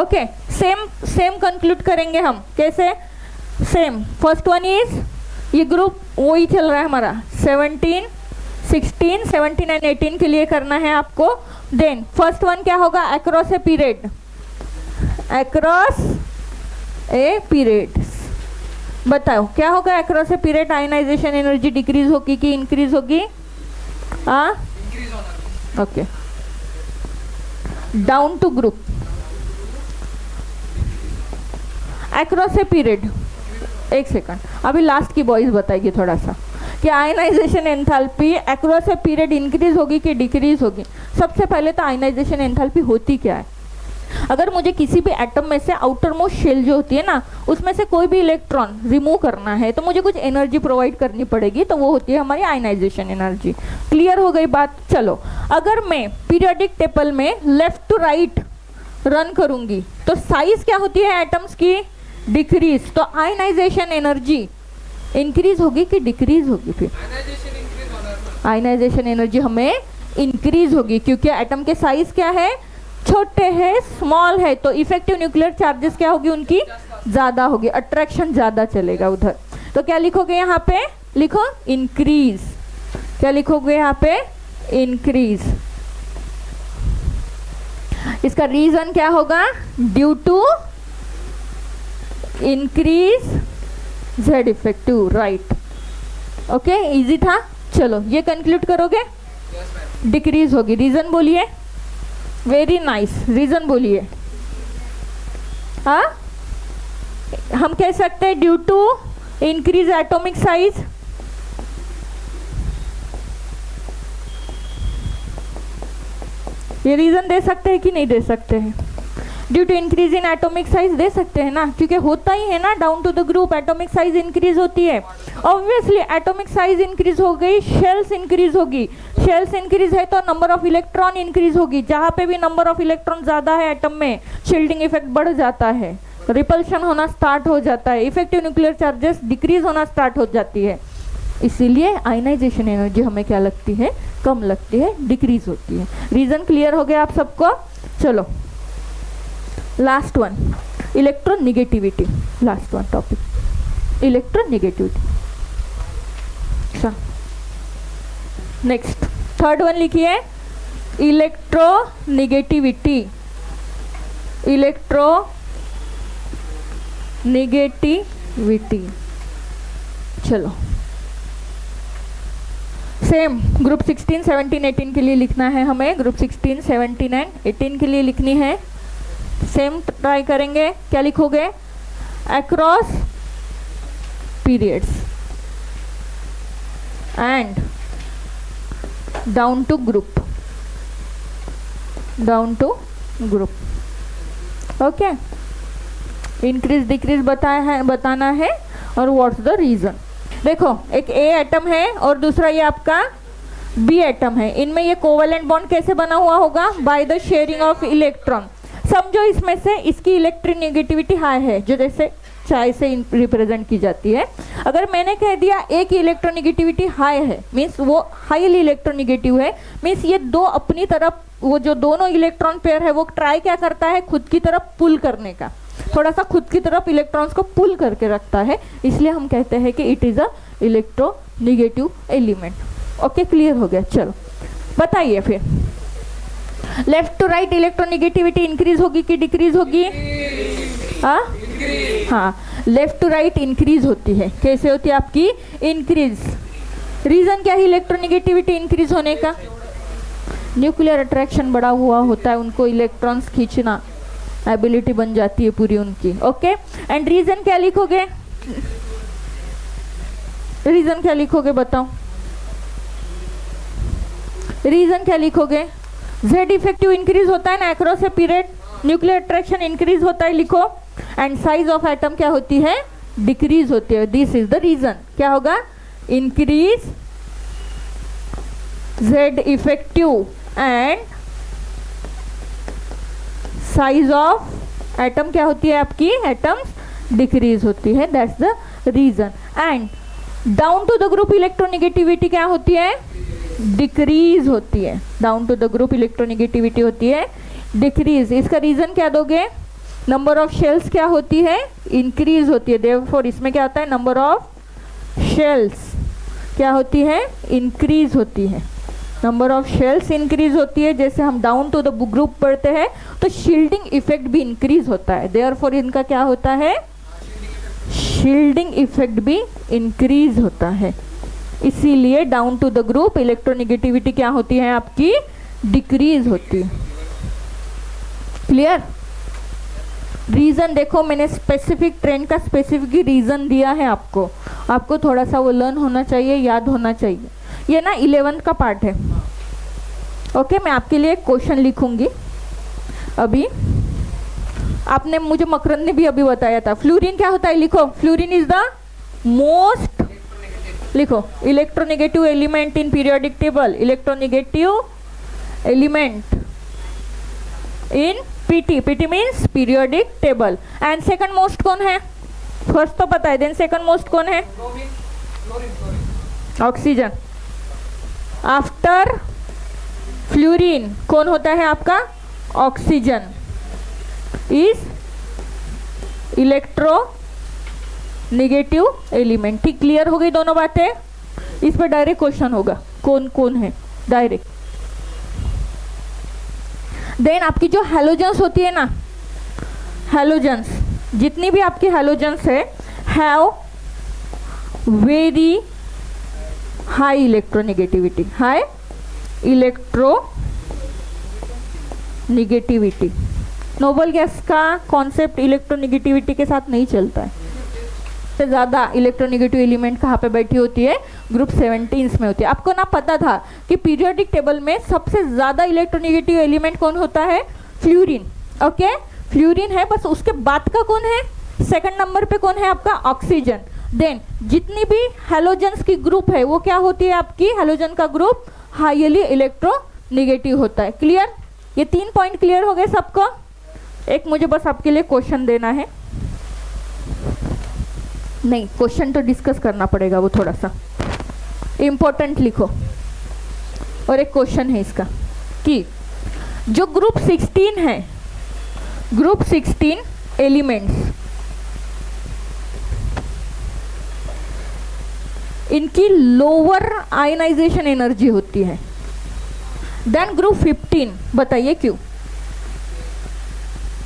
ओके, सेम कंक्लूड करेंगे हम, कैसे, सेम। फर्स्ट वन इज, ये ग्रुप वही चल रहा है हमारा 17, 16, 17 एंड 18 के लिए करना है आपको। देन फर्स्ट वन क्या होगा, across a period, across a period, बताओ क्या होगा across a period, ionization energy decrease होगी कि इंक्रीज होगी, हाँ, okay, down to group across a period. एक सेकंड, अभी लास्ट की बॉयज बताएगी थोड़ा सा कि ionization enthalpy across a period increase होगी कि डिक्रीज होगी। सबसे पहले तो आयनाइजेशन एंथैल्पी होती क्या है? अगर मुझे किसी भी एटम में से आउटर मोस्ट शेल जो होती है ना, उसमें से कोई भी इलेक्ट्रॉन रिमूव करना है तो मुझे कुछ एनर्जी प्रोवाइड करनी पड़ेगी, तो वो होती है हमारी आयनाइजेशन एनर्जी। क्लियर हो गई बात? चलो, अगर मैं पीरियोडिक टेबल में लेफ्ट टू राइट रन करूंगी तो साइज क्या होती है एटम्स की? डिक्रीज। तो आयनाइजेशन एनर्जी इंक्रीज होगी कि डिक्रीज होगी? फिर आयनाइजेशन एनर्जी हमें इंक्रीज होगी, क्योंकि एटम के साइज क्या है? छोटे है, स्मॉल है, तो इफेक्टिव न्यूक्लियर चार्जेस क्या होगी उनकी? ज्यादा होगी, अट्रैक्शन ज्यादा चलेगा उधर। तो क्या लिखोगे यहाँ पे? लिखो इंक्रीज। क्या लिखोगे यहाँ पे? इंक्रीज। इसका रीजन क्या होगा? Due to increase Z effective, right. Okay, easy था। चलो ये कंक्लूड करोगे? डिक्रीज होगी। रीजन बोलिए। वेरी नाइस, रीजन बोलिए। हाँ, हम कह सकते हैं due to increase atomic size. ये रीजन दे सकते हैं कि नहीं दे सकते हैं? Due to increase in atomic size दे सकते हैं ना, क्योंकि होता ही है ना, down to the group atomic size increase होती है। ऑब्वियसली एटॉमिक साइज इंक्रीज हो गई, शेल्स इंक्रीज होगी। शेल्स इंक्रीज है तो नंबर ऑफ इलेक्ट्रॉन इंक्रीज होगी। जहाँ पे भी नंबर ऑफ इलेक्ट्रॉन ज़्यादा है एटम में, शील्डिंग इफेक्ट बढ़ जाता है, रिपल्शन होना स्टार्ट हो जाता है, इफेक्टिव न्यूक्लियर चार्जेस डिक्रीज होना स्टार्ट हो जाती है। इसीलिए आयनाइजेशन एनर्जी हमें क्या लगती है? कम लगती है, डिक्रीज होती है। रीजन क्लियर हो गया आप सबको? चलो last one, electronegativity. Last one topic electronegativity. Next third one लिखिए, इलेक्ट्रोनेगेटिविटी। इलेक्ट्रोनेगेटिविटी। चलो सेम ग्रुप 16, 17, 18 के लिए लिखना है हमें। ग्रुप 16, 17 एंड 18 के लिए लिखनी है। सेम ट्राई करेंगे। क्या लिखोगे? Across periods and down to group. Down to group. Okay, increase decrease बताना है और व्हाट्स द रीजन। देखो, एक ए एटम है और दूसरा ये आपका बी एटम है। इनमें ये कोवेलेंट बॉन्ड कैसे बना हुआ होगा? By the sharing of electron. समझो इसमें से इसकी इलेक्ट्रोनेगेटिविटी हाई है, जो जैसे चाय से रिप्रेजेंट की जाती है। अगर मैंने कह दिया एक इलेक्ट्रोनेगेटिविटी हाई है, मीन्स वो हाईली इलेक्ट्रोनेगेटिव है, मीन्स ये दो अपनी तरफ, वो जो दोनों इलेक्ट्रॉन पेयर है वो ट्राई क्या करता है? खुद की तरफ पुल करने का, थोड़ा सा खुद की तरफ इलेक्ट्रॉन्स को पुल करके रखता है। इसलिए हम कहते हैं कि it is a electronegative element. Okay, clear हो गया? चलो बताइए फिर, left to right electronegativity increase होगी कि डिक्रीज होगी? हाँ, लेफ्ट टू राइट इंक्रीज होती है। कैसे होती है आपकी? इंक्रीज। रीजन क्या है इलेक्ट्रोनेगेटिविटी इंक्रीज होने का? न्यूक्लियर अट्रैक्शन बढ़ा हुआ होता है, उनको इलेक्ट्रॉन्स खींचना एबिलिटी बन जाती है पूरी उनकी। ओके, एंड रीजन क्या लिखोगे? रीजन क्या लिखोगे बताओ? रीजन क्या लिखोगे? जेड इफेक्टिव इंक्रीज होता है ना across a period, nuclear attraction increase होता है, लिखो। एंड साइज ऑफ एटम क्या होती है? डिक्रीज होती है। This is the reason. क्या होगा? Increase Z effective and size of atom क्या होती है आपकी? एटम्स डिक्रीज होती है। That's the reason. And down to the group electronegativity क्या होती है? डिक्रीज होती है। Down to the group electronegativity होती है डिक्रीज। इसका रीजन क्या दोगे? नंबर ऑफ शेल्स क्या होती है? इंक्रीज होती है। देयरफॉर इसमें क्या होता है? नंबर ऑफ शेल्स क्या होती है? इंक्रीज होती है। नंबर ऑफ शेल्स इंक्रीज होती है। जैसे हम डाउन टू द ग्रुप पढ़ते हैं तो शील्डिंग इफेक्ट भी इंक्रीज होता है। देयरफॉर इनका क्या होता है? शील्डिंग इफेक्ट भी इंक्रीज होता है। इसीलिए down to the group electronegativity क्या होती है आपकी? डिक्रीज होती है। क्लियर? रीज़न देखो, मैंने स्पेसिफिक ट्रेंड का स्पेसिफिक रीज़न दिया है आपको, आपको थोड़ा सा वो लर्न होना चाहिए, याद होना चाहिए। ये ना 11th का पार्ट है। ओके, मैं आपके लिए एक क्वेश्चन लिखूंगी अभी। आपने मुझे मकरंद ने भी अभी बताया था। फ्लोरीन क्या होता है? लिखो, फ्लोरीन इज द मोस्ट, लिखो, electronegative element in periodic table, electronegative element in PT, PT means periodic table. And second most कौन है? फर्स्ट तो पता है, देन सेकंड मोस्ट कौन है? ऑक्सीजन। आफ्टर फ्लोरीन कौन होता है आपका? Oxygen is electro negative element. ठीक, क्लियर हो गई दोनों बातें? इस पर डायरेक्ट क्वेश्चन होगा, कौन कौन है, डायरेक्ट। देन आपकी जो हैलोजेंस होती है ना, हैलोजेंस, जितनी भी आपकी हैलोजेंस है, have very high electronegativity, high electronegativity. Noble gas का कॉन्सेप्ट इलेक्ट्रोनेगेटिविटी के साथ नहीं चलता है। सबसे ज़्यादा इलेक्ट्रोनेगेटिव एलिमेंट कहाँ पे बैठी होती है? ग्रुप 17 में होती है। आपको ना पता था कि पीरियोडिक टेबल में सबसे ज़्यादा इलेक्ट्रोनेगेटिव एलिमेंट कौन होता है? फ्लोरीन। ओके, फ्लोरीन है, बस उसके बाद का कौन है? सेकंड नंबर पे कौन है आपका? ऑक्सीजन। देन जितनी भी हैलोजेंस की ग्रुप है वो क्या होती है आपकी? हैलोजन का ग्रुप हाईली इलेक्ट्रोनेगेटिव होता है। क्लियर? ये 3 पॉइंट क्लियर हो गए सबको? एक मुझे बस आपके लिए क्वेश्चन देना है। नहीं, क्वेश्चन तो डिस्कस करना पड़ेगा, वो थोड़ा सा इम्पोर्टेंट लिखो। और एक क्वेश्चन है इसका कि जो ग्रुप 16 है, ग्रुप 16 एलिमेंट्स, इनकी लोअर आयनाइजेशन एनर्जी होती है देन ग्रुप 15। बताइए क्यों?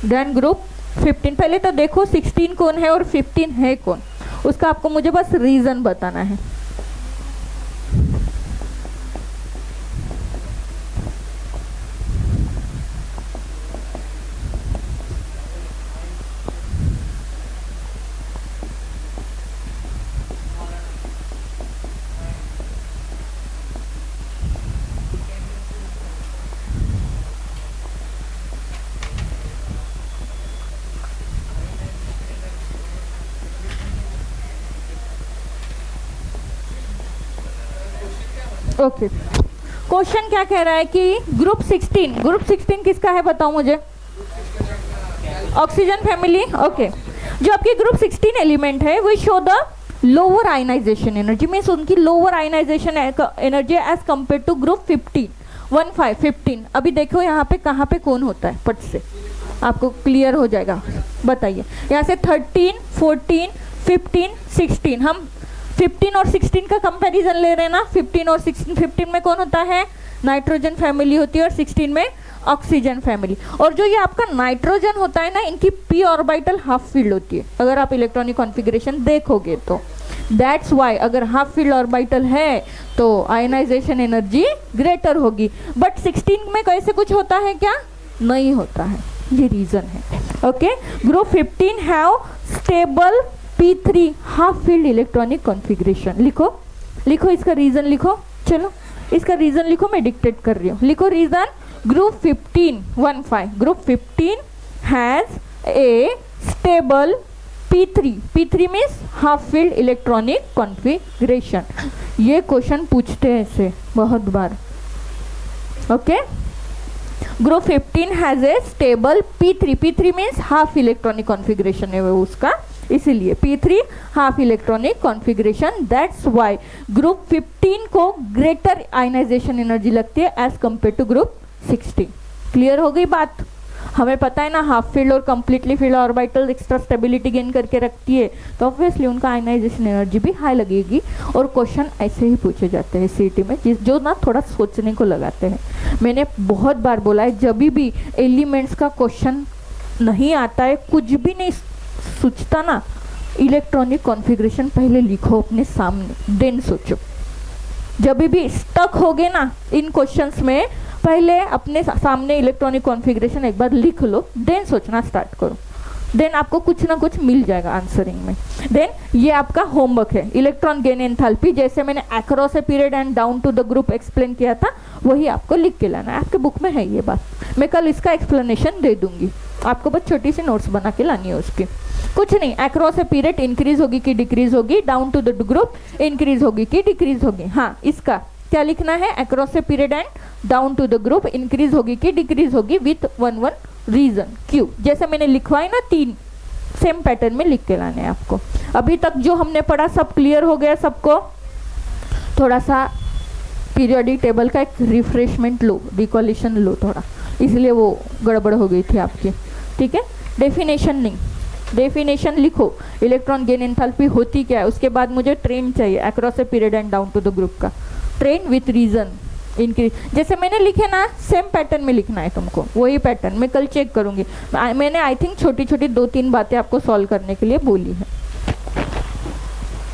Then group 15। पहले तो देखो 16 कौन है और 15 है कौन, उसका आपको मुझे बस रीजन बताना है। ओके, क्वेश्चन क्या कह रहा है कि ग्रुप 16 किसका है? बताओ मुझे। Oxygen family. ओके, जो आपके ग्रुप 16 एलिमेंट है वो show the lower ionization energy, means उनकी lower ionization energy as compare to group 15। अभी देखो यहाँ पे कहाँ पे कौन होता है, पट से आपको क्लियर हो जाएगा। बताइए, यहाँ से 13, 14, 15, 16, हम 15 और 16 का कंपैरिजन ले रहे हैं ना। 15 और 16, 15 में कौन होता है? नाइट्रोजन फैमिली होती है, और 16 में ऑक्सीजन फैमिली। और जो ये आपका नाइट्रोजन होता है ना, इनकी p ऑर्बिटल हाफ फील्ड होती है, अगर आप इलेक्ट्रॉनिक कॉन्फ़िगरेशन देखोगे तो। दैट्स वाई अगर हाफ फील्ड ऑर्बिटल है तो आयनाइजेशन एनर्जी ग्रेटर होगी। बट 16 में कैसे कुछ होता है क्या? नहीं होता है, ये रीजन है। Okay, group 15 have stable P3 half filled electronic configuration. लिखो इसका रीजन लिखो। चलो इसका रीजन लिखो, मैं डिक्टेट कर रही हूँ। लिखो reason. Group 15 group 15 has a stable P3 means half filled electronic configuration. ये क्वेश्चन पूछते हैं ऐसे बहुत बार। Okay, group 15 has a stable P3 means half electronic configuration है वो उसका, इसीलिए P3 half electronic configuration. That's why group 15 को ग्रेटर आयनाइजेशन एनर्जी लगती है as compare to group 16। Clear हो गई बात? हमें पता है ना, हाफ फील्ड और completely filled orbital extra stability gain करके रखती है, तो ऑब्वियसली उनका आयनाइजेशन एनर्जी भी हाई लगेगी। और क्वेश्चन ऐसे ही पूछे जाते हैं सीटी में, जो ना थोड़ा सोचने को लगाते हैं। मैंने बहुत बार बोला है, जब भी एलिमेंट्स का क्वेश्चन नहीं आता है, कुछ भी नहीं सोचता ना, इलेक्ट्रॉनिक कॉन्फ़िगरेशन पहले लिखो अपने सामने, देन सोचो। जब भी स्टक हो गए ना इन क्वेश्चंस में, पहले अपने सामने इलेक्ट्रॉनिक कॉन्फ़िगरेशन एक बार लिख लो, देन सोचना स्टार्ट करो, देन आपको कुछ ना कुछ मिल जाएगा आंसरिंग में। देन ये आपका होमवर्क है, इलेक्ट्रॉन गेन एंथैल्पी जैसे मैंने across a period and down to the group explain किया था, वही आपको लिख के लाना है। आपके बुक में है ये बात, मैं कल इसका एक्सप्लेनेशन दे दूंगी, आपको बस छोटी सी नोट्स बना के लानी है उसकी। कुछ नहीं, अक्रॉस ए पीरियड इंक्रीज होगी कि डिक्रीज होगी, down to the group increase होगी कि डिक्रीज होगी। हाँ, इसका क्या लिखना है, across a period and down to the group increase होगी कि डिक्रीज होगी विथ वन रीजन क्यू। जैसे मैंने लिखवाए ना 3, सेम पैटर्न में लिख के लाने हैं आपको। अभी तक जो हमने पढ़ा सब क्लियर हो गया सबको? थोड़ा सा पीरियोडिक टेबल का एक रिफ्रेशमेंट लो, रिकॉलेशन लो थोड़ा, इसलिए वो गड़बड़ हो गई थी आपकी। ठीक है, डेफिनेशन नहीं, डेफिनेशन लिखो, इलेक्ट्रॉन गेन एंथैल्पी होती क्या है, उसके बाद मुझे ट्रेंड चाहिए across a period and down to the group का, ट्रेंड विथ रीजन इंक्रीज। जैसे मैंने लिखे ना, सेम पैटर्न में लिखना है तुमको, वही पैटर्न मैं कल चेक करूंगी। मैंने आई थिंक छोटी छोटी 2-3 बातें आपको सॉल्व करने के लिए बोली है।